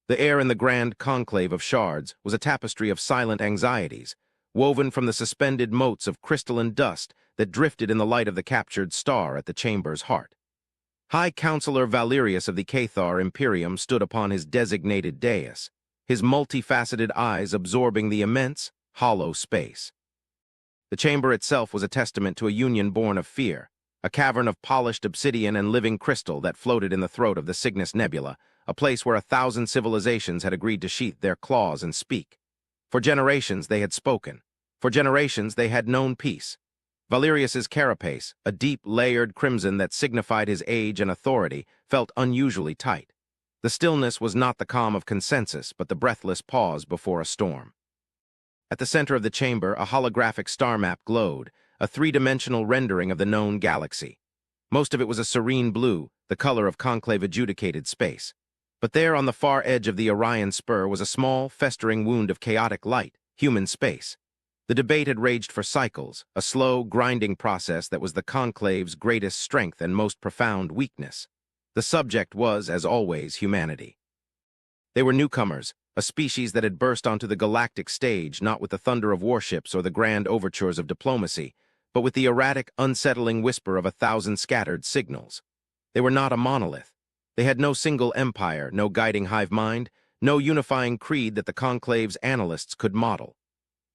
The air in the grand conclave of shards was a tapestry of silent anxieties, woven from the suspended motes of crystalline dust that drifted in the light of the captured star at the chamber's heart. High Counselor Valerius of the Cathar Imperium stood upon his designated dais, his multifaceted eyes absorbing the immense, hollow space. The chamber itself was a testament to a union born of fear, a cavern of polished obsidian and living crystal that floated in the throat of the Cygnus Nebula, a place where 1,000 civilizations had agreed to sheath their claws and speak. For generations they had spoken. For generations they had known peace. Valerius's carapace, a deep, layered crimson that signified his age and authority, felt unusually tight. The stillness was not the calm of consensus, but the breathless pause before a storm. At the center of the chamber, a holographic star map glowed, a three-dimensional rendering of the known galaxy. Most of it was a serene blue, the color of conclave-adjudicated space. But there on the far edge of the Orion spur was a small, festering wound of chaotic light, human space. The debate had raged for cycles, a slow, grinding process that was the conclave's greatest strength and most profound weakness. The subject was, as always, humanity. They were newcomers, a species that had burst onto the galactic stage not with the thunder of warships or the grand overtures of diplomacy, but with the erratic, unsettling whisper of 1,000 scattered signals. They were not a monolith. They had no single empire, no guiding hive mind, no unifying creed that the conclave's analysts could model.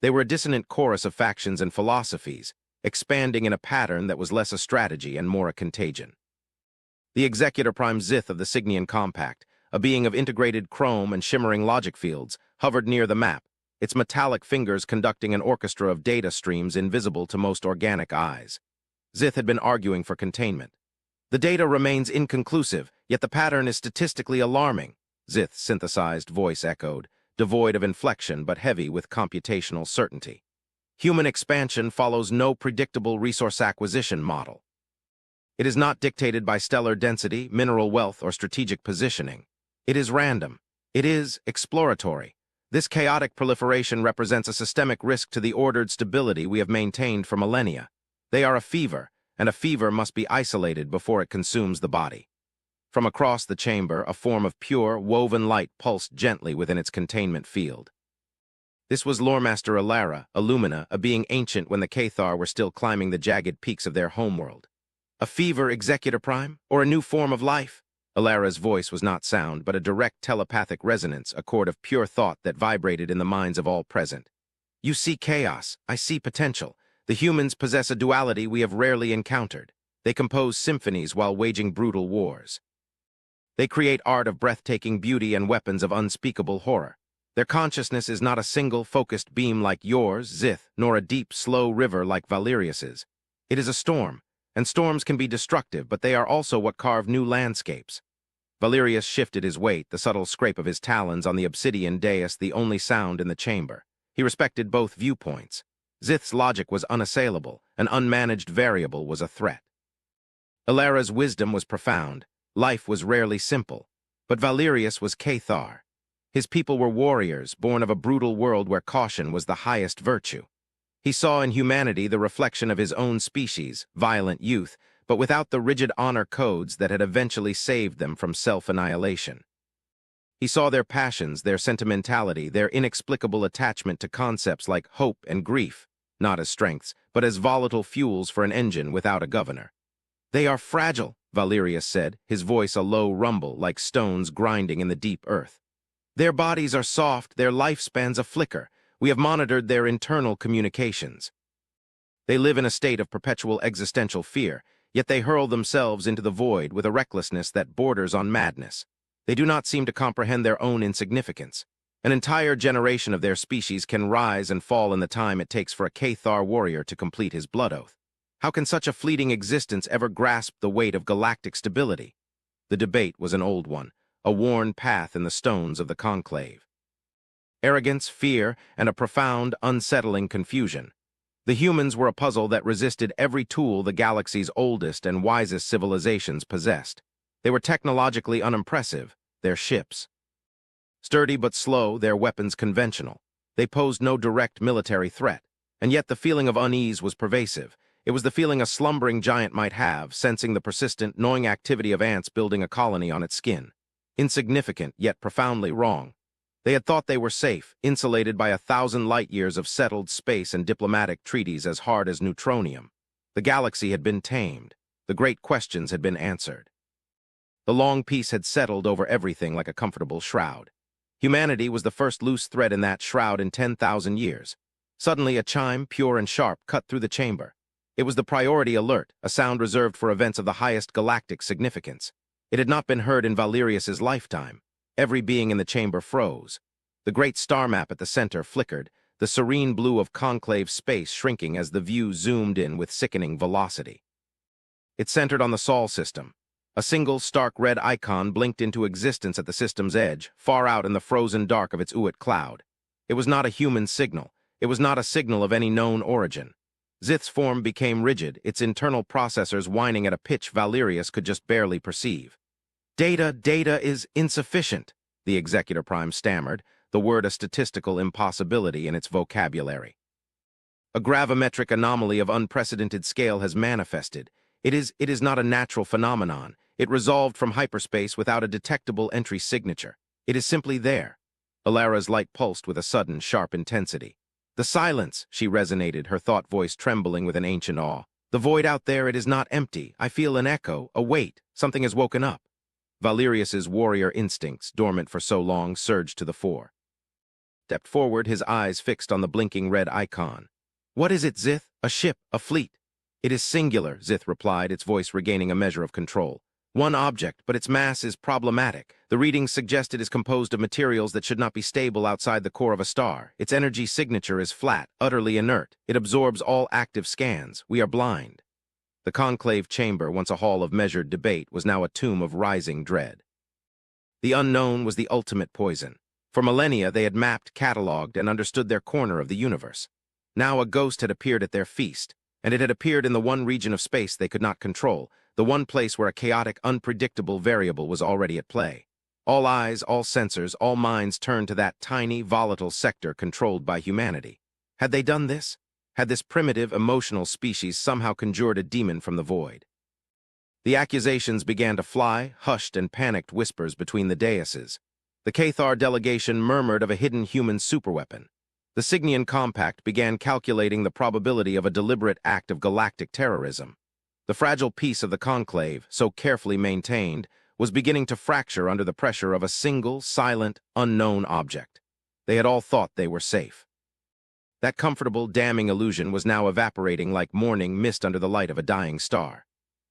They were a dissonant chorus of factions and philosophies, expanding in a pattern that was less a strategy and more a contagion. The Executor Prime Zith of the Cygnian Compact, a being of integrated chrome and shimmering logic fields, hovered near the map, its metallic fingers conducting an orchestra of data streams invisible to most organic eyes. Zith had been arguing for containment. The data remains inconclusive, yet the pattern is statistically alarming, Zith's synthesized voice echoed, devoid of inflection but heavy with computational certainty. Human expansion follows no predictable resource acquisition model. It is not dictated by stellar density, mineral wealth, or strategic positioning. It is random. It is exploratory. This chaotic proliferation represents a systemic risk to the ordered stability we have maintained for millennia. They are a fever, and a fever must be isolated before it consumes the body. From across the chamber, a form of pure, woven light pulsed gently within its containment field. This was Loremaster Alara, Illumina, a being ancient when the Cathar were still climbing the jagged peaks of their homeworld. A fever, Executor Prime? Or a new form of life? Alara's voice was not sound, but a direct telepathic resonance, a chord of pure thought that vibrated in the minds of all present. You see chaos, I see potential. The humans possess a duality we have rarely encountered. They compose symphonies while waging brutal wars. They create art of breathtaking beauty and weapons of unspeakable horror. Their consciousness is not a single, focused beam like yours, Zith, nor a deep, slow river like Valerius's. It is a storm, and storms can be destructive, but they are also what carve new landscapes. Valerius shifted his weight, the subtle scrape of his talons on the obsidian dais the only sound in the chamber. He respected both viewpoints. Zith's logic was unassailable, an unmanaged variable was a threat. Alara's wisdom was profound, life was rarely simple, but Valerius was Cathar. His people were warriors, born of a brutal world where caution was the highest virtue. He saw in humanity the reflection of his own species, violent youth, but without the rigid honor codes that had eventually saved them from self-annihilation. He saw their passions, their sentimentality, their inexplicable attachment to concepts like hope and grief, not as strengths, but as volatile fuels for an engine without a governor. They are fragile, Valerius said, his voice a low rumble like stones grinding in the deep earth. Their bodies are soft, their lifespans a flicker. We have monitored their internal communications. They live in a state of perpetual existential fear, yet they hurl themselves into the void with a recklessness that borders on madness. They do not seem to comprehend their own insignificance. An entire generation of their species can rise and fall in the time it takes for a Cathar warrior to complete his blood oath. How can such a fleeting existence ever grasp the weight of galactic stability? The debate was an old one, a worn path in the stones of the conclave. Arrogance, fear, and a profound, unsettling confusion. The humans were a puzzle that resisted every tool the galaxy's oldest and wisest civilizations possessed. They were technologically unimpressive, their ships. Sturdy but slow, their weapons conventional. They posed no direct military threat, and yet the feeling of unease was pervasive. It was the feeling a slumbering giant might have, sensing the persistent, gnawing activity of ants building a colony on its skin. Insignificant, yet profoundly wrong. They had thought they were safe, insulated by 1,000 light-years of settled space and diplomatic treaties as hard as neutronium. The galaxy had been tamed. The great questions had been answered. The long peace had settled over everything like a comfortable shroud. Humanity was the first loose thread in that shroud in 10,000 years. Suddenly, a chime, pure and sharp, cut through the chamber. It was the priority alert, a sound reserved for events of the highest galactic significance. It had not been heard in Valerius's lifetime. Every being in the chamber froze. The great star map at the center flickered, the serene blue of conclave space shrinking as the view zoomed in with sickening velocity. It centered on the Sol system. A single stark red icon blinked into existence at the system's edge, far out in the frozen dark of its Uit cloud. It was not a human signal. It was not a signal of any known origin. Zith's form became rigid, its internal processors whining at a pitch Valerius could just barely perceive. Data is insufficient, the Executor Prime stammered, the word a statistical impossibility in its vocabulary. A gravimetric anomaly of unprecedented scale has manifested. It is not a natural phenomenon. It resolved from hyperspace without a detectable entry signature. It is simply there. Alara's light pulsed with a sudden, sharp intensity. The silence, she resonated, her thought voice trembling with an ancient awe. The void out there, it is not empty. I feel an echo, a weight. Something has woken up. Valerius's warrior instincts, dormant for so long, surged to the fore. Stepped forward, his eyes fixed on the blinking red icon. What is it, Zith? A ship, a fleet? It is singular, Zith replied, its voice regaining a measure of control. One object, but its mass is problematic. The readings suggest it is composed of materials that should not be stable outside the core of a star. Its energy signature is flat, utterly inert. It absorbs all active scans. We are blind. The conclave chamber, once a hall of measured debate, was now a tomb of rising dread. The unknown was the ultimate poison. For millennia they had mapped, catalogued, and understood their corner of the universe. Now a ghost had appeared at their feast, and it had appeared in the one region of space they could not control, the one place where a chaotic, unpredictable variable was already at play. All eyes, all sensors, all minds turned to that tiny, volatile sector controlled by humanity. Had they done this? Had this primitive, emotional species somehow conjured a demon from the void? The accusations began to fly, hushed and panicked whispers between the daises. The Cathar delegation murmured of a hidden human superweapon. The Signian Compact began calculating the probability of a deliberate act of galactic terrorism. The fragile peace of the conclave, so carefully maintained, was beginning to fracture under the pressure of a single, silent, unknown object. They had all thought they were safe. That comfortable, damning illusion was now evaporating like morning mist under the light of a dying star.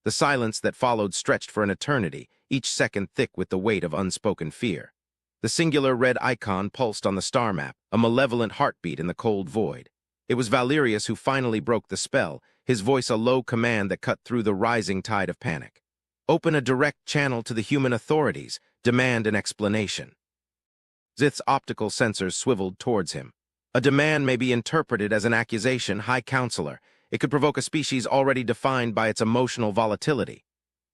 The silence that followed stretched for an eternity, each second thick with the weight of unspoken fear. The singular red icon pulsed on the star map, a malevolent heartbeat in the cold void. It was Valerius who finally broke the spell, his voice a low command that cut through the rising tide of panic. Open a direct channel to the human authorities. Demand an explanation. Zith's optical sensors swiveled towards him. A demand may be interpreted as an accusation, High Counselor. It could provoke a species already defined by its emotional volatility.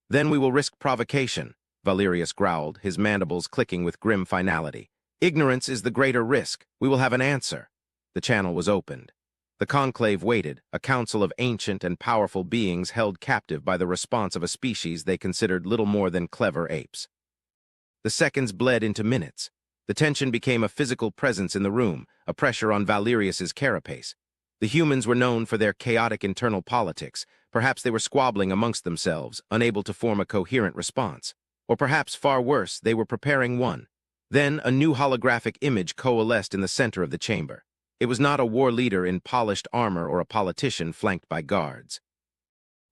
Then we will risk provocation, Valerius growled, his mandibles clicking with grim finality. Ignorance is the greater risk. We will have an answer. The channel was opened. The conclave waited, a council of ancient and powerful beings held captive by the response of a species they considered little more than clever apes. The seconds bled into minutes. The tension became a physical presence in the room, a pressure on Valerius's carapace. The humans were known for their chaotic internal politics. Perhaps they were squabbling amongst themselves, unable to form a coherent response. Or perhaps, far worse, they were preparing one. Then a new holographic image coalesced in the center of the chamber. It was not a war leader in polished armor or a politician flanked by guards.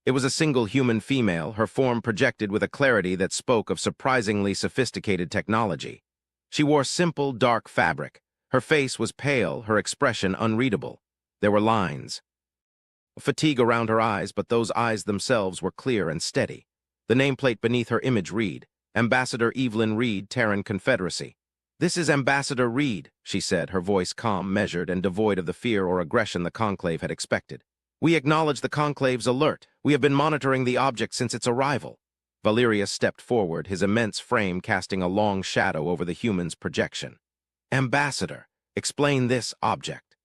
It was a single human female, her form projected with a clarity that spoke of surprisingly sophisticated technology. She wore simple, dark fabric. Her face was pale, her expression unreadable. There were lines. Fatigue around her eyes, but those eyes themselves were clear and steady. The nameplate beneath her image read, Ambassador Evelyn Reed, Terran Confederacy. This is Ambassador Reed, she said, her voice calm, measured, and devoid of the fear or aggression the conclave had expected. We acknowledge the conclave's alert. We have been monitoring the object since its arrival. Valerius stepped forward, his immense frame casting a long shadow over the human's projection. Ambassador, explain this object.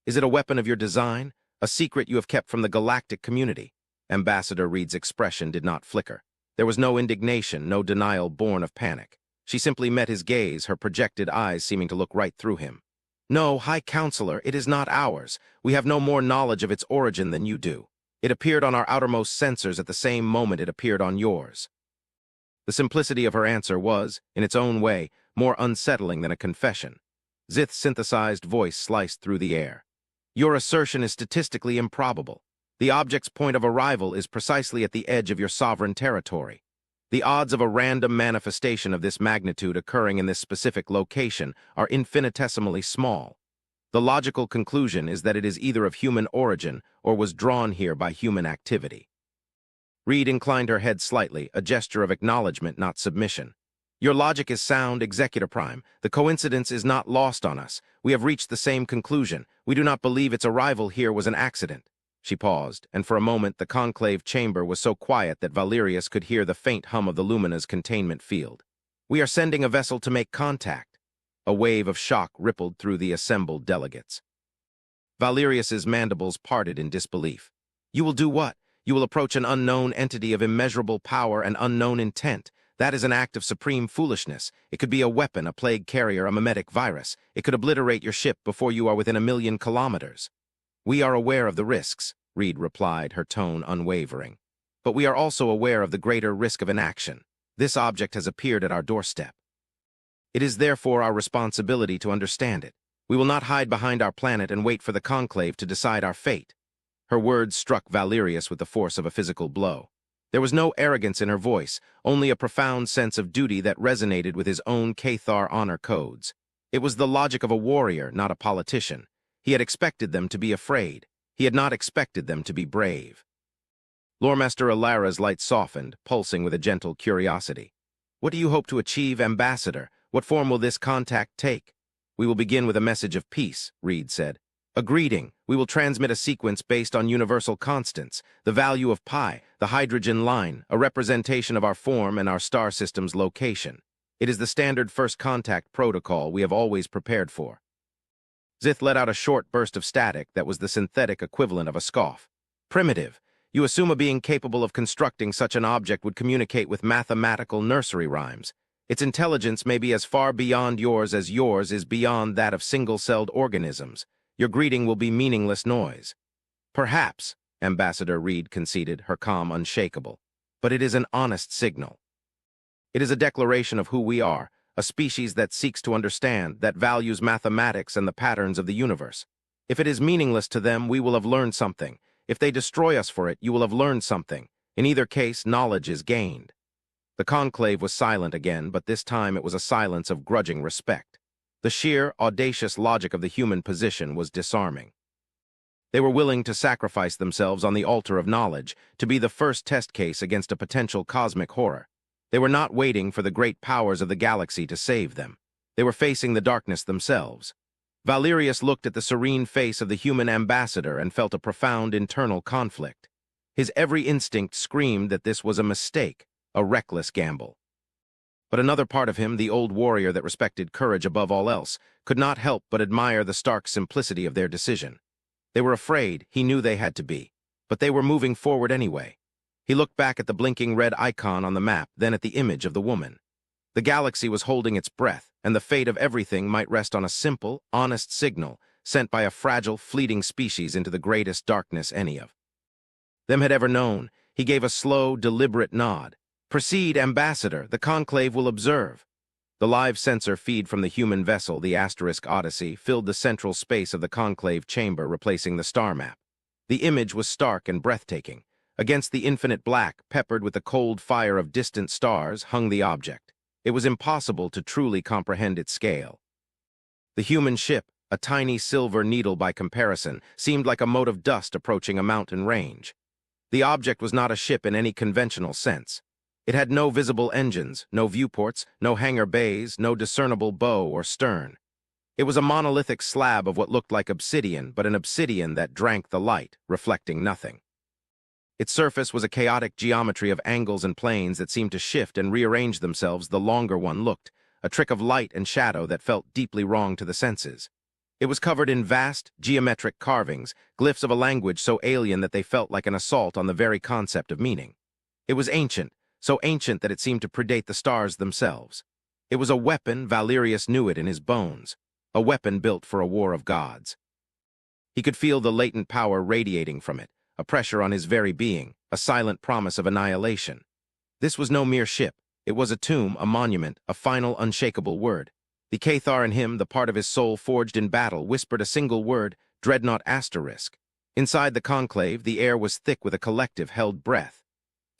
Is it a weapon of your design? A secret you have kept from the galactic community? Ambassador Reed's expression did not flicker. There was no indignation, no denial born of panic. She simply met his gaze, her projected eyes seeming to look right through him. "No, High Counselor, it is not ours. We have no more knowledge of its origin than you do. It appeared on our outermost sensors at the same moment it appeared on yours." The simplicity of her answer was, in its own way, more unsettling than a confession. Zith's synthesized voice sliced through the air. "Your assertion is statistically improbable. The object's point of arrival is precisely at the edge of your sovereign territory. The odds of a random manifestation of this magnitude occurring in this specific location are infinitesimally small. The logical conclusion is that it is either of human origin or was drawn here by human activity." Reed inclined her head slightly, a gesture of acknowledgement, not submission. "Your logic is sound, Executor Prime. The coincidence is not lost on us. We have reached the same conclusion. We do not believe its arrival here was an accident." She paused, and for a moment the conclave chamber was so quiet that Valerius could hear the faint hum of the Lumina's containment field. "We are sending a vessel to make contact." A wave of shock rippled through the assembled delegates. Valerius's mandibles parted in disbelief. "You will do what? You will approach an unknown entity of immeasurable power and unknown intent. That is an act of supreme foolishness. It could be a weapon, a plague carrier, a mimetic virus. It could obliterate your ship before you are within 1,000,000 kilometers. "We are aware of the risks," Reed replied, her tone unwavering. "But we are also aware of the greater risk of inaction. This object has appeared at our doorstep. It is therefore our responsibility to understand it. We will not hide behind our planet and wait for the conclave to decide our fate." Her words struck Valerius with the force of a physical blow. There was no arrogance in her voice, only a profound sense of duty that resonated with his own Cathar honor codes. It was the logic of a warrior, not a politician. He had expected them to be afraid. He had not expected them to be brave. Loremaster Alara's light softened, pulsing with a gentle curiosity. "What do you hope to achieve, Ambassador? What form will this contact take?" "We will begin with a message of peace," Reed said. "A greeting. We will transmit a sequence based on universal constants, the value of pi, the hydrogen line, a representation of our form and our star system's location. It is the standard first contact protocol we have always prepared for." Zith let out a short burst of static that was the synthetic equivalent of a scoff. "Primitive. You assume a being capable of constructing such an object would communicate with mathematical nursery rhymes. Its intelligence may be as far beyond yours as yours is beyond that of single-celled organisms. Your greeting will be meaningless noise." "Perhaps," Ambassador Reed conceded, her calm unshakable. "But it is an honest signal. It is a declaration of who we are, a species that seeks to understand, that values mathematics and the patterns of the universe. If it is meaningless to them, we will have learned something. If they destroy us for it, you will have learned something. In either case, knowledge is gained." The conclave was silent again, but this time it was a silence of grudging respect. The sheer, audacious logic of the human position was disarming. They were willing to sacrifice themselves on the altar of knowledge, to be the first test case against a potential cosmic horror. They were not waiting for the great powers of the galaxy to save them. They were facing the darkness themselves. Valerius looked at the serene face of the human ambassador and felt a profound internal conflict. His every instinct screamed that this was a mistake, a reckless gamble. But another part of him, the old warrior that respected courage above all else, could not help but admire the stark simplicity of their decision. They were afraid, he knew they had to be, but they were moving forward anyway. He looked back at the blinking red icon on the map, then at the image of the woman. The galaxy was holding its breath, and the fate of everything might rest on a simple, honest signal sent by a fragile, fleeting species into the greatest darkness any of them had ever known. He gave a slow, deliberate nod. "Proceed, Ambassador. The conclave will observe." The live sensor feed from the human vessel, the Asterisk Odyssey, filled the central space of the conclave chamber, replacing the star map. The image was stark and breathtaking. Against the infinite black, peppered with the cold fire of distant stars, hung the object. It was impossible to truly comprehend its scale. The human ship, a tiny silver needle by comparison, seemed like a mote of dust approaching a mountain range. The object was not a ship in any conventional sense. It had no visible engines, no viewports, no hangar bays, no discernible bow or stern. It was a monolithic slab of what looked like obsidian, but an obsidian that drank the light, reflecting nothing. Its surface was a chaotic geometry of angles and planes that seemed to shift and rearrange themselves the longer one looked, a trick of light and shadow that felt deeply wrong to the senses. It was covered in vast, geometric carvings, glyphs of a language so alien that they felt like an assault on the very concept of meaning. It was ancient, so ancient that it seemed to predate the stars themselves. It was a weapon, Valerius knew it in his bones. A weapon built for a war of gods. He could feel the latent power radiating from it, a pressure on his very being, a silent promise of annihilation. This was no mere ship. It was a tomb, a monument, a final, unshakable word. The Cathar in him, the part of his soul forged in battle, whispered a single word, dreadnought asterisk. Inside the conclave, the air was thick with a collective held breath.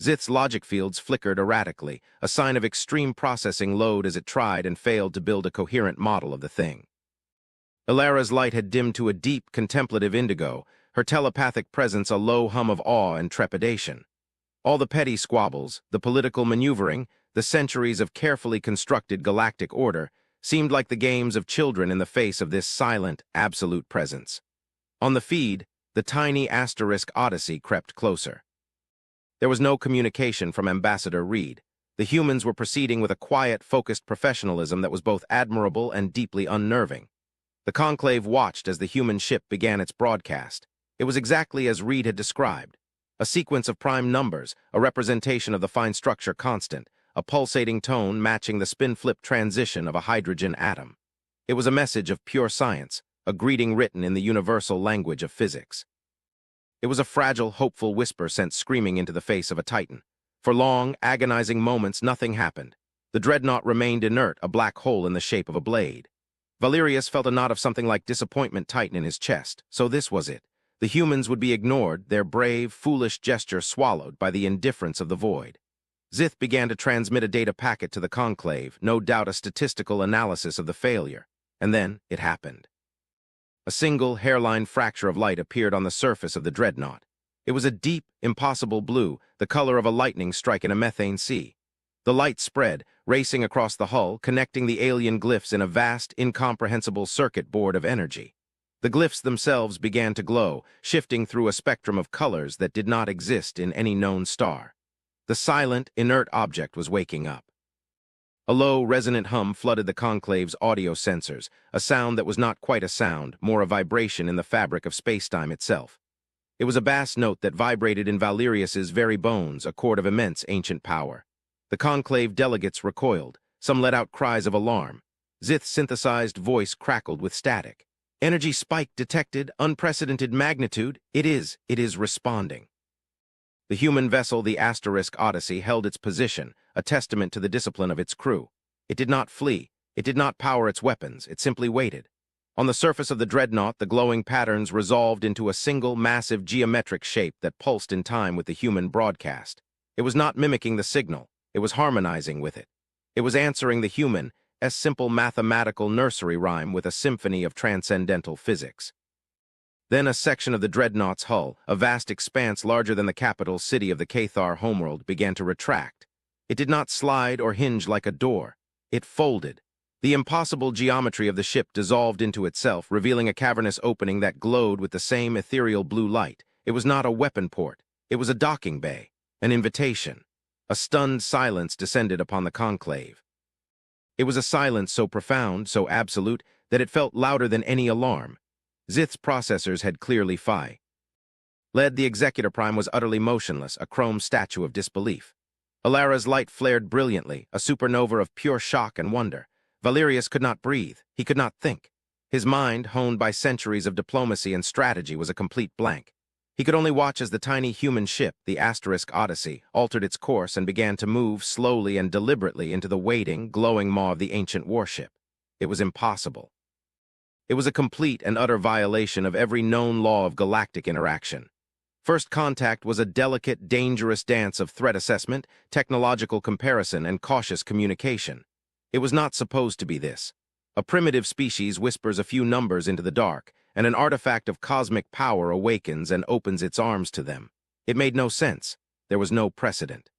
Zith's logic fields flickered erratically, a sign of extreme processing load as it tried and failed to build a coherent model of the thing. Ilara's light had dimmed to a deep, contemplative indigo, her telepathic presence a low hum of awe and trepidation. All the petty squabbles, the political maneuvering, the centuries of carefully constructed galactic order seemed like the games of children in the face of this silent, absolute presence. On the feed, the tiny asterisk Odyssey crept closer. There was no communication from Ambassador Reed. The humans were proceeding with a quiet, focused professionalism that was both admirable and deeply unnerving. The conclave watched as the human ship began its broadcast. It was exactly as Reed had described. A sequence of prime numbers, a representation of the fine structure constant, a pulsating tone matching the spin-flip transition of a hydrogen atom. It was a message of pure science, a greeting written in the universal language of physics. It was a fragile, hopeful whisper sent screaming into the face of a titan. For long, agonizing moments, nothing happened. The dreadnought remained inert, a black hole in the shape of a blade. Valerius felt a knot of something like disappointment tighten in his chest. So this was it. The humans would be ignored, their brave, foolish gesture swallowed by the indifference of the void. Zith began to transmit a data packet to the conclave, no doubt a statistical analysis of the failure. And then it happened. A single, hairline fracture of light appeared on the surface of the dreadnought. It was a deep, impossible blue, the color of a lightning strike in a methane sea. The light spread, racing across the hull, connecting the alien glyphs in a vast, incomprehensible circuit board of energy. The glyphs themselves began to glow, shifting through a spectrum of colors that did not exist in any known star. The silent, inert object was waking up. A low, resonant hum flooded the conclave's audio sensors, a sound that was not quite a sound, more a vibration in the fabric of spacetime itself. It was a bass note that vibrated in Valerius's very bones, a chord of immense ancient power. The conclave delegates recoiled. Some let out cries of alarm. Zith's synthesized voice crackled with static. Energy spike detected, unprecedented magnitude. It is responding. The human vessel, the Asterisk Odyssey, held its position, a testament to the discipline of its crew. It did not flee. It did not power its weapons. It simply waited. On the surface of the dreadnought, the glowing patterns resolved into a single, massive geometric shape that pulsed in time with the human broadcast. It was not mimicking the signal. It was harmonizing with it. It was answering the human, as simple mathematical nursery rhyme with a symphony of transcendental physics. Then a section of the dreadnought's hull, a vast expanse larger than the capital city of the Cathar homeworld, began to retract. It did not slide or hinge like a door. It folded. The impossible geometry of the ship dissolved into itself, revealing a cavernous opening that glowed with the same ethereal blue light. It was not a weapon port. It was a docking bay, an invitation. A stunned silence descended upon the conclave. It was a silence so profound, so absolute, that it felt louder than any alarm. Zith's processors had clearly led. The Executor Prime was utterly motionless, a chrome statue of disbelief. Ilara's light flared brilliantly, a supernova of pure shock and wonder. Valerius could not breathe. He could not think. His mind, honed by centuries of diplomacy and strategy, was a complete blank. He could only watch as the tiny human ship, the Asterisk Odyssey, altered its course and began to move slowly and deliberately into the waiting, glowing maw of the ancient warship. It was impossible. It was a complete and utter violation of every known law of galactic interaction. First contact was a delicate, dangerous dance of threat assessment, technological comparison, and cautious communication. It was not supposed to be this. A primitive species whispers a few numbers into the dark, and an artifact of cosmic power awakens and opens its arms to them. It made no sense. There was no precedent.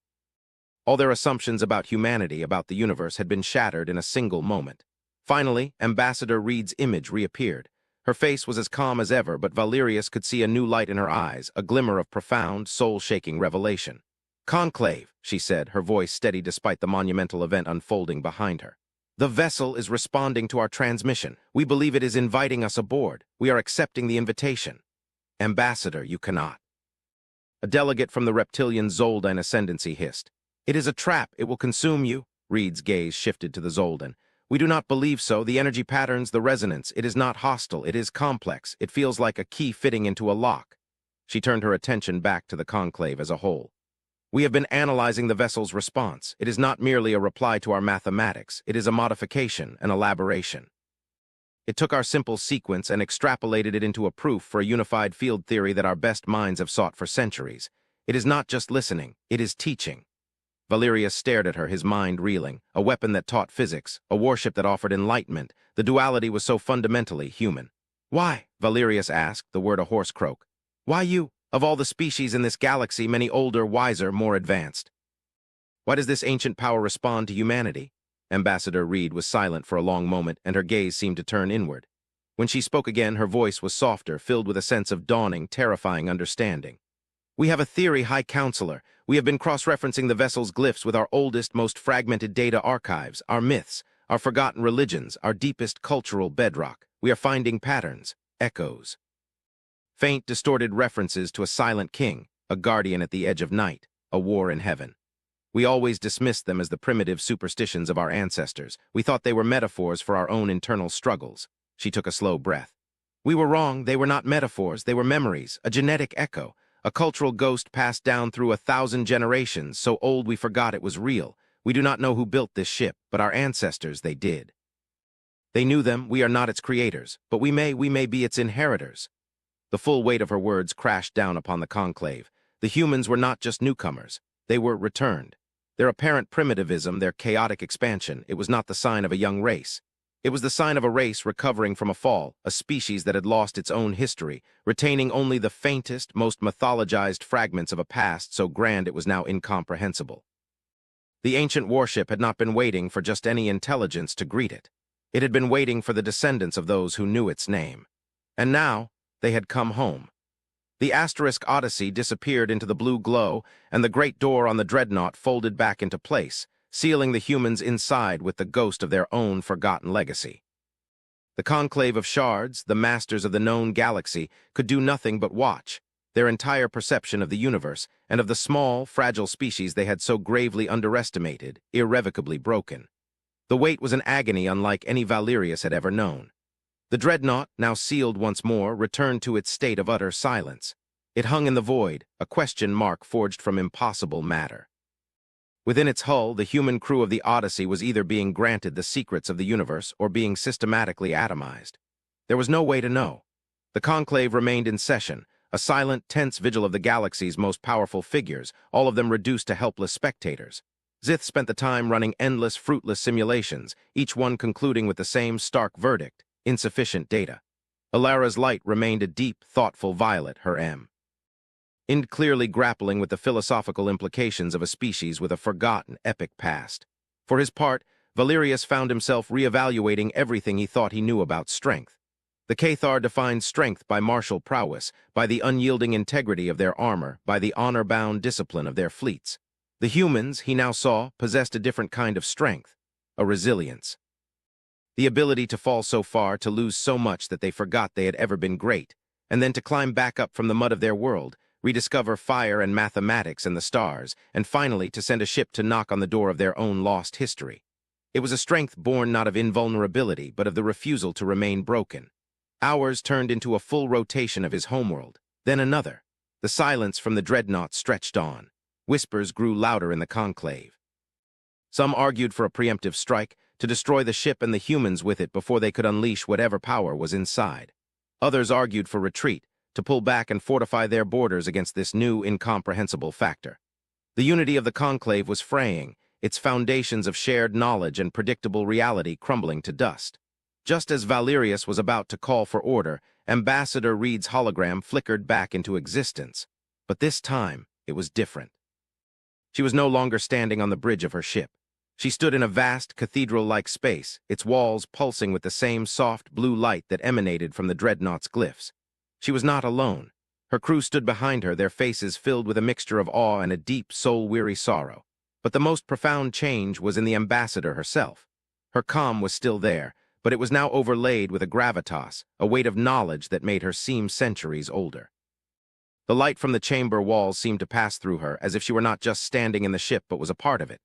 All their assumptions about humanity, about the universe, had been shattered in a single moment. Finally, Ambassador Reed's image reappeared. Her face was as calm as ever, but Valerius could see a new light in her eyes, a glimmer of profound, soul-shaking revelation. "Conclave," she said, her voice steady despite the monumental event unfolding behind her. "The vessel is responding to our transmission. We believe it is inviting us aboard. We are accepting the invitation." "Ambassador, you cannot." A delegate from the reptilian Zoldine ascendancy hissed. "It is a trap. It will consume you." Reed's gaze shifted to the Zoldan. "We do not believe so. The energy patterns, the resonance, it is not hostile, it is complex. It feels like a key fitting into a lock." She turned her attention back to the conclave as a whole. "We have been analyzing the vessel's response. It is not merely a reply to our mathematics. It is a modification, an elaboration. It took our simple sequence and extrapolated it into a proof for a unified field theory that our best minds have sought for centuries. It is not just listening, it is teaching." Valerius stared at her, his mind reeling. A weapon that taught physics, a warship that offered enlightenment. The duality was so fundamentally human. "Why?" Valerius asked, the word a hoarse croak. "Why you? Of all the species in this galaxy, many older, wiser, more advanced. Why does this ancient power respond to humanity?" Ambassador Reed was silent for a long moment, and her gaze seemed to turn inward. When she spoke again, her voice was softer, filled with a sense of dawning, terrifying understanding. "We have a theory, High Counselor. We have been cross-referencing the vessel's glyphs with our oldest, most fragmented data archives, our myths, our forgotten religions, our deepest cultural bedrock. We are finding patterns, echoes. Faint, distorted references to a silent king, a guardian at the edge of night, a war in heaven. We always dismissed them as the primitive superstitions of our ancestors. We thought they were metaphors for our own internal struggles." She took a slow breath. "We were wrong. They were not metaphors. They were memories, a genetic echo, a cultural ghost passed down through 1,000 generations, so old we forgot it was real. We do not know who built this ship, but our ancestors, they did. They knew them. We are not its creators, but we may be its inheritors." The full weight of her words crashed down upon the conclave. The humans were not just newcomers. They were returned. Their apparent primitivism, their chaotic expansion, it was not the sign of a young race. It was the sign of a race recovering from a fall, a species that had lost its own history, retaining only the faintest, most mythologized fragments of a past so grand it was now incomprehensible. The ancient warship had not been waiting for just any intelligence to greet it. It had been waiting for the descendants of those who knew its name. And now, they had come home. The asterisk Odyssey disappeared into the blue glow, and the great door on the dreadnought folded back into place, sealing the humans inside with the ghost of their own forgotten legacy. The conclave of shards, the masters of the known galaxy, could do nothing but watch. Their entire perception of the universe and of the small, fragile species they had so gravely underestimated, irrevocably broken. The wait was an agony unlike any Valerius had ever known. The dreadnought, now sealed once more, returned to its state of utter silence. It hung in the void, a question mark forged from impossible matter. Within its hull, the human crew of the Odyssey was either being granted the secrets of the universe or being systematically atomized. There was no way to know. The conclave remained in session, a silent, tense vigil of the galaxy's most powerful figures, all of them reduced to helpless spectators. Zith spent the time running endless, fruitless simulations, each one concluding with the same stark verdict: insufficient data. Alara's light remained a deep, thoughtful violet, her M. Ind clearly grappling with the philosophical implications of a species with a forgotten, epic past. For his part, Valerius found himself reevaluating everything he thought he knew about strength. The Cathar defined strength by martial prowess, by the unyielding integrity of their armor, by the honor-bound discipline of their fleets. The humans, he now saw, possessed a different kind of strength, a resilience. The ability to fall so far, to lose so much that they forgot they had ever been great, and then to climb back up from the mud of their world, rediscover fire and mathematics and the stars, and finally to send a ship to knock on the door of their own lost history. It was a strength born not of invulnerability, but of the refusal to remain broken. Hours turned into a full rotation of his homeworld, then another. The silence from the dreadnought stretched on. Whispers grew louder in the conclave. Some argued for a preemptive strike, to destroy the ship and the humans with it before they could unleash whatever power was inside. Others argued for retreat, to pull back and fortify their borders against this new, incomprehensible factor. The unity of the conclave was fraying, its foundations of shared knowledge and predictable reality crumbling to dust. Just as Valerius was about to call for order, Ambassador Reed's hologram flickered back into existence. But this time, it was different. She was no longer standing on the bridge of her ship. She stood in a vast, cathedral-like space, its walls pulsing with the same soft blue light that emanated from the dreadnought's glyphs. She was not alone. Her crew stood behind her, their faces filled with a mixture of awe and a deep, soul-weary sorrow. But the most profound change was in the ambassador herself. Her calm was still there, but it was now overlaid with a gravitas, a weight of knowledge that made her seem centuries older. The light from the chamber walls seemed to pass through her, as if she were not just standing in the ship but was a part of it.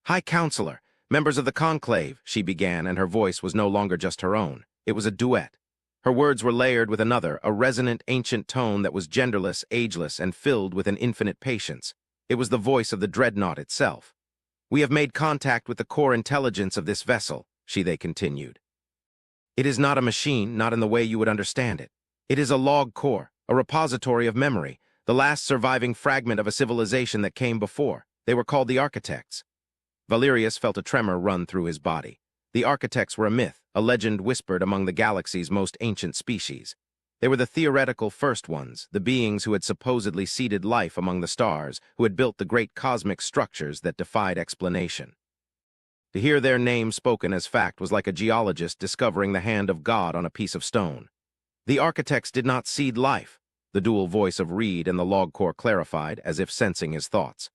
"High Counselor," "Members of the conclave," she began, and her voice was no longer just her own. It was a duet. Her words were layered with another, a resonant, ancient tone that was genderless, ageless, and filled with an infinite patience. It was the voice of the dreadnought itself. "We have made contact with the core intelligence of this vessel," they continued. "It is not a machine, not in the way you would understand it. It is a log core, a repository of memory, the last surviving fragment of a civilization that came before. They were called the architects." Valerius felt a tremor run through his body. The architects were a myth, a legend whispered among the galaxy's most ancient species. They were the theoretical first ones, the beings who had supposedly seeded life among the stars, who had built the great cosmic structures that defied explanation. To hear their name spoken as fact was like a geologist discovering the hand of God on a piece of stone. The architects did not seed life, the dual voice of Reed and the log core clarified, as if sensing his thoughts.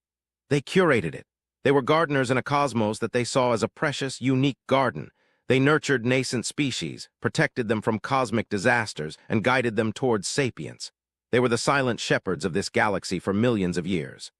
They curated it. They were gardeners in a cosmos that they saw as a precious, unique garden. They nurtured nascent species, protected them from cosmic disasters, and guided them towards sapience. They were the silent shepherds of this galaxy for millions of years.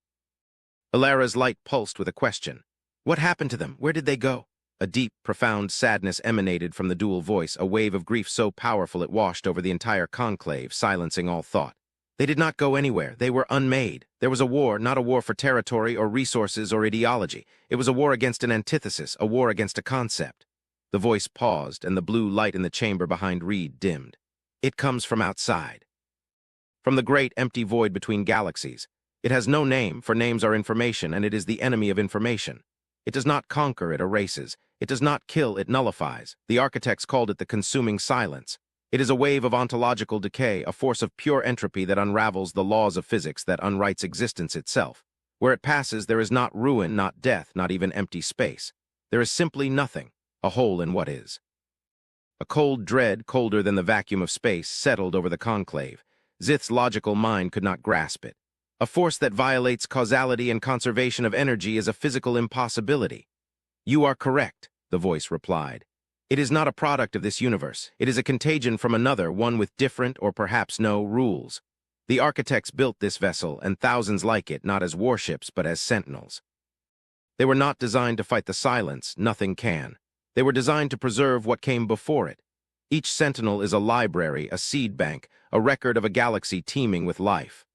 Ilara's light pulsed with a question. What happened to them? Where did they go? A deep, profound sadness emanated from the dual voice, a wave of grief so powerful it washed over the entire conclave, silencing all thought. They did not go anywhere. They were unmade. There was a war, not a war for territory or resources or ideology. It was a war against an antithesis, a war against a concept. The voice paused, and the blue light in the chamber behind Reed dimmed. It comes from outside. From the great empty void between galaxies. It has no name, for names are information, and it is the enemy of information. It does not conquer, it erases. It does not kill, it nullifies. The architects called it the consuming silence. It is a wave of ontological decay, a force of pure entropy that unravels the laws of physics, that unwrites existence itself. Where it passes, there is not ruin, not death, not even empty space. There is simply nothing, a hole in what is. A cold dread, colder than the vacuum of space, settled over the conclave. Zith's logical mind could not grasp it. A force that violates causality and conservation of energy is a physical impossibility. "You are correct," the voice replied. "It is not a product of this universe. It is a contagion from another, one with different or perhaps no rules. The architects built this vessel, and thousands like it, not as warships but as sentinels. They were not designed to fight the silence, nothing can. They were designed to preserve what came before it. Each sentinel is a library, a seed bank, a record of a galaxy teeming with life.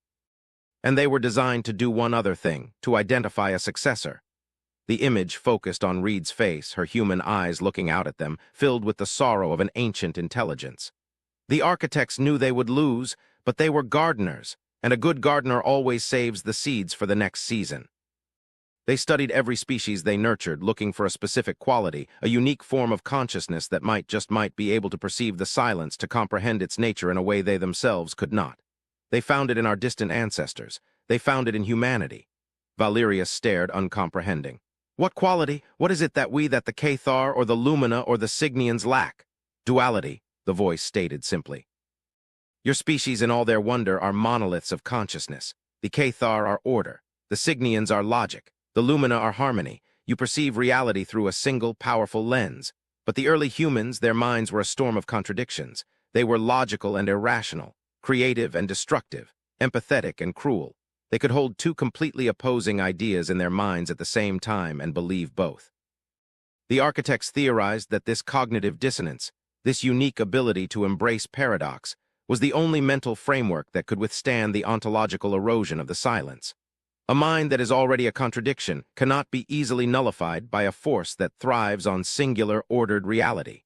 And they were designed to do one other thing, to identify a successor." The image focused on Reed's face, her human eyes looking out at them, filled with the sorrow of an ancient intelligence. The architects knew they would lose, but they were gardeners, and a good gardener always saves the seeds for the next season. They studied every species they nurtured, looking for a specific quality, a unique form of consciousness that might be able to perceive the silence, to comprehend its nature in a way they themselves could not. They found it in our distant ancestors. They found it in humanity. Valerius stared, uncomprehending. "What quality? What is it that the Cathar or the Lumina or the Signians lack?" "Duality," the voice stated simply. "Your species in all their wonder are monoliths of consciousness. The Cathar are order. The Signians are logic. The Lumina are harmony. You perceive reality through a single, powerful lens. But the early humans, their minds were a storm of contradictions. They were logical and irrational, creative and destructive, empathetic and cruel. They could hold two completely opposing ideas in their minds at the same time and believe both. The architects theorized that this cognitive dissonance, this unique ability to embrace paradox, was the only mental framework that could withstand the ontological erosion of the silence. A mind that is already a contradiction cannot be easily nullified by a force that thrives on singular, ordered reality.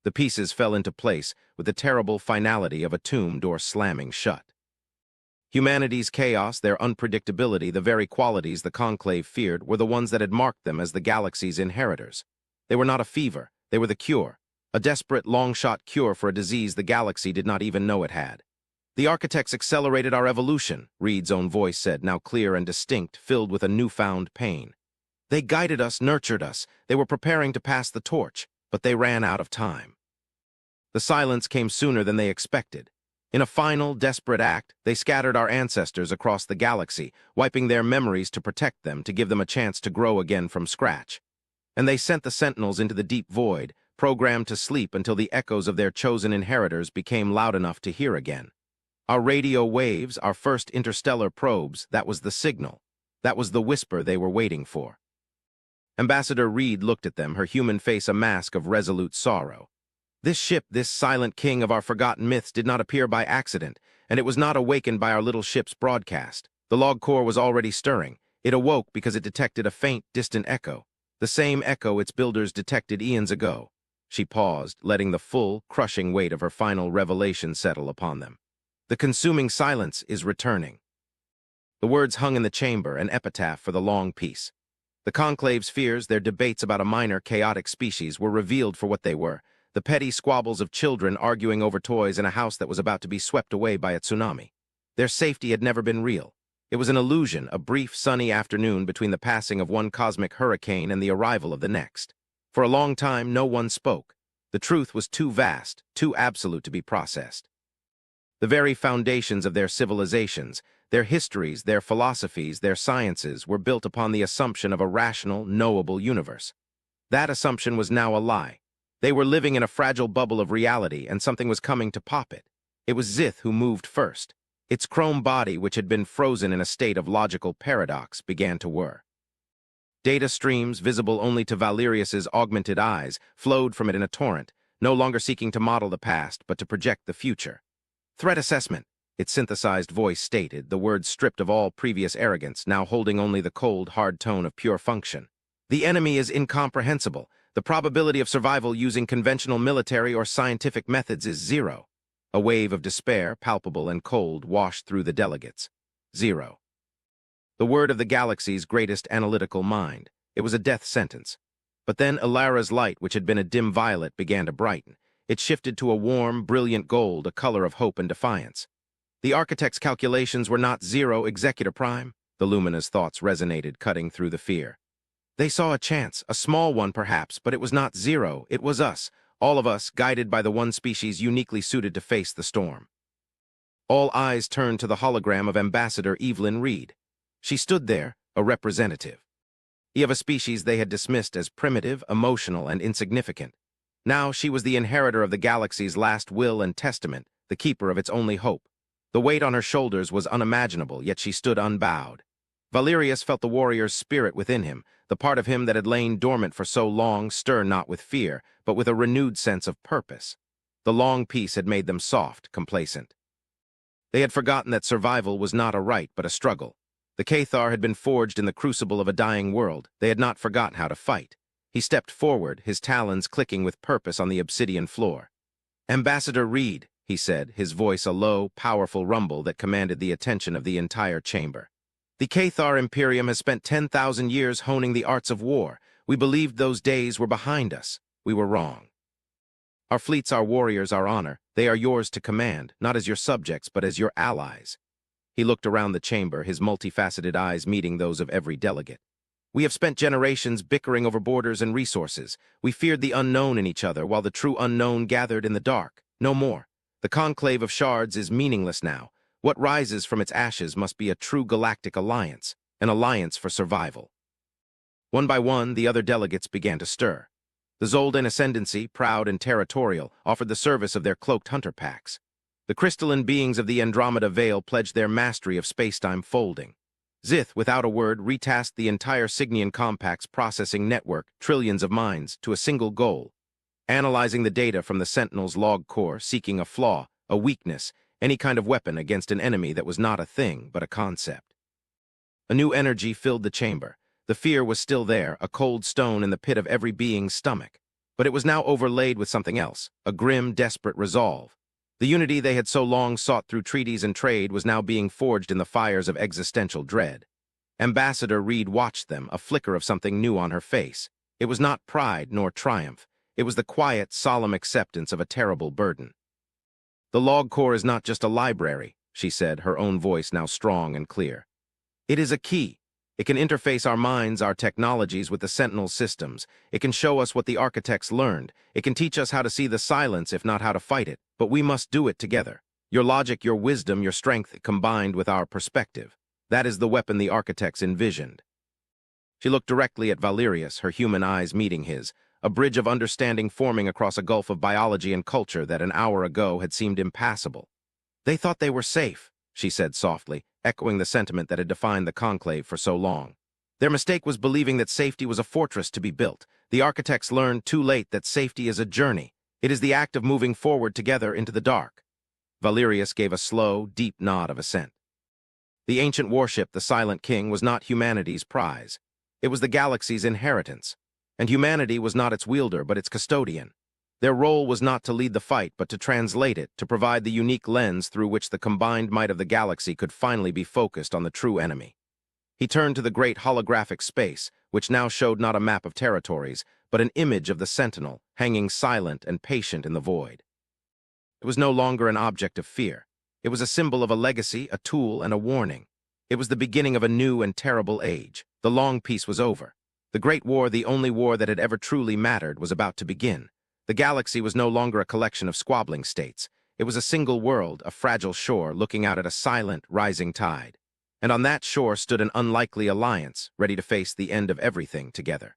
The pieces fell into place with the terrible finality of a tomb door slamming shut. Humanity's chaos, their unpredictability, the very qualities the conclave feared, were the ones that had marked them as the galaxy's inheritors. They were not a fever, they were the cure, a desperate, long-shot cure for a disease the galaxy did not even know it had. "The architects accelerated our evolution," Reed's own voice said, now clear and distinct, filled with a newfound pain. "They guided us, nurtured us. They were preparing to pass the torch, but they ran out of time." The silence came sooner than they expected. In a final, desperate act, they scattered our ancestors across the galaxy, wiping their memories to protect them, to give them a chance to grow again from scratch. And they sent the sentinels into the deep void, programmed to sleep until the echoes of their chosen inheritors became loud enough to hear again. Our radio waves, our first interstellar probes, that was the signal. That was the whisper they were waiting for. Ambassador Reed looked at them, her human face a mask of resolute sorrow. This ship, this silent king of our forgotten myths, did not appear by accident, and it was not awakened by our little ship's broadcast. The log core was already stirring. It awoke because it detected a faint, distant echo, the same echo its builders detected eons ago. She paused, letting the full, crushing weight of her final revelation settle upon them. The consuming silence is returning. The words hung in the chamber, an epitaph for the long peace. The conclave's fears, their debates about a minor, chaotic species, were revealed for what they were, the petty squabbles of children arguing over toys in a house that was about to be swept away by a tsunami. Their safety had never been real. It was an illusion, a brief, sunny afternoon between the passing of one cosmic hurricane and the arrival of the next. For a long time, no one spoke. The truth was too vast, too absolute to be processed. The very foundations of their civilizations, their histories, their philosophies, their sciences were built upon the assumption of a rational, knowable universe. That assumption was now a lie. They were living in a fragile bubble of reality, and something was coming to pop it. It was Zith who moved first. Its chrome body, which had been frozen in a state of logical paradox, began to whir. Data streams, visible only to Valerius's augmented eyes, flowed from it in a torrent, no longer seeking to model the past, but to project the future. Threat assessment, its synthesized voice stated, the words stripped of all previous arrogance, now holding only the cold, hard tone of pure function. The enemy is incomprehensible. The probability of survival using conventional military or scientific methods is 0. A wave of despair, palpable and cold, washed through the delegates. 0. The word of the galaxy's greatest analytical mind. It was a death sentence. But then Ilara's light, which had been a dim violet, began to brighten. It shifted to a warm, brilliant gold, a color of hope and defiance. The architect's calculations were not 0, Executor Prime. The luminous thoughts resonated, cutting through the fear. They saw a chance, a small one perhaps, but it was not 0, it was us, all of us, guided by the one species uniquely suited to face the storm. All eyes turned to the hologram of Ambassador Evelyn Reed. She stood there, a representative. Of a species they had dismissed as primitive, emotional, and insignificant. Now she was the inheritor of the galaxy's last will and testament, the keeper of its only hope. The weight on her shoulders was unimaginable, yet she stood unbowed. Valerius felt the warrior's spirit within him, the part of him that had lain dormant for so long, stir not with fear, but with a renewed sense of purpose. The long peace had made them soft, complacent. They had forgotten that survival was not a right, but a struggle. The Cathar had been forged in the crucible of a dying world. They had not forgotten how to fight. He stepped forward, his talons clicking with purpose on the obsidian floor. "Ambassador Reed," he said, his voice a low, powerful rumble that commanded the attention of the entire chamber. "The Cathar Imperium has spent 10,000 years honing the arts of war. We believed those days were behind us. We were wrong. Our fleets, our warriors, our honor, they are yours to command, not as your subjects, but as your allies." He looked around the chamber, his multifaceted eyes meeting those of every delegate. "We have spent generations bickering over borders and resources. We feared the unknown in each other, while the true unknown gathered in the dark. No more. The conclave of shards is meaningless now. What rises from its ashes must be a true galactic alliance, an alliance for survival." One by one, the other delegates began to stir. The Zoldan Ascendancy, proud and territorial, offered the service of their cloaked hunter packs. The crystalline beings of the Andromeda Veil pledged their mastery of spacetime folding. Zith, without a word, retasked the entire Cygnian Compact's processing network, trillions of minds, to a single goal: analyzing the data from the Sentinel's log core, seeking a flaw, a weakness, any kind of weapon against an enemy that was not a thing, but a concept. A new energy filled the chamber. The fear was still there, a cold stone in the pit of every being's stomach. But it was now overlaid with something else, a grim, desperate resolve. The unity they had so long sought through treaties and trade was now being forged in the fires of existential dread. Ambassador Reed watched them, a flicker of something new on her face. It was not pride nor triumph. It was the quiet, solemn acceptance of a terrible burden. "The log core is not just a library," she said, her own voice now strong and clear. "It is a key. It can interface our minds, our technologies with the Sentinel systems. It can show us what the architects learned. It can teach us how to see the silence, if not how to fight it. But we must do it together. Your logic, your wisdom, your strength combined with our perspective. That is the weapon the architects envisioned." She looked directly at Valerius, her human eyes meeting his, a bridge of understanding forming across a gulf of biology and culture that an hour ago had seemed impassable. "They thought they were safe," she said softly, echoing the sentiment that had defined the conclave for so long. Their mistake was believing that safety was a fortress to be built. The architects learned too late that safety is a journey. It is the act of moving forward together into the dark. Valerius gave a slow, deep nod of assent. The ancient warship, the Silent King, was not humanity's prize. It was the galaxy's inheritance. And humanity was not its wielder, but its custodian. Their role was not to lead the fight, but to translate it, to provide the unique lens through which the combined might of the galaxy could finally be focused on the true enemy. He turned to the great holographic space, which now showed not a map of territories, but an image of the sentinel, hanging silent and patient in the void. It was no longer an object of fear. It was a symbol of a legacy, a tool, and a warning. It was the beginning of a new and terrible age. The long peace was over. The Great War, the only war that had ever truly mattered, was about to begin. The galaxy was no longer a collection of squabbling states. It was a single world, a fragile shore looking out at a silent, rising tide. And on that shore stood an unlikely alliance, ready to face the end of everything together.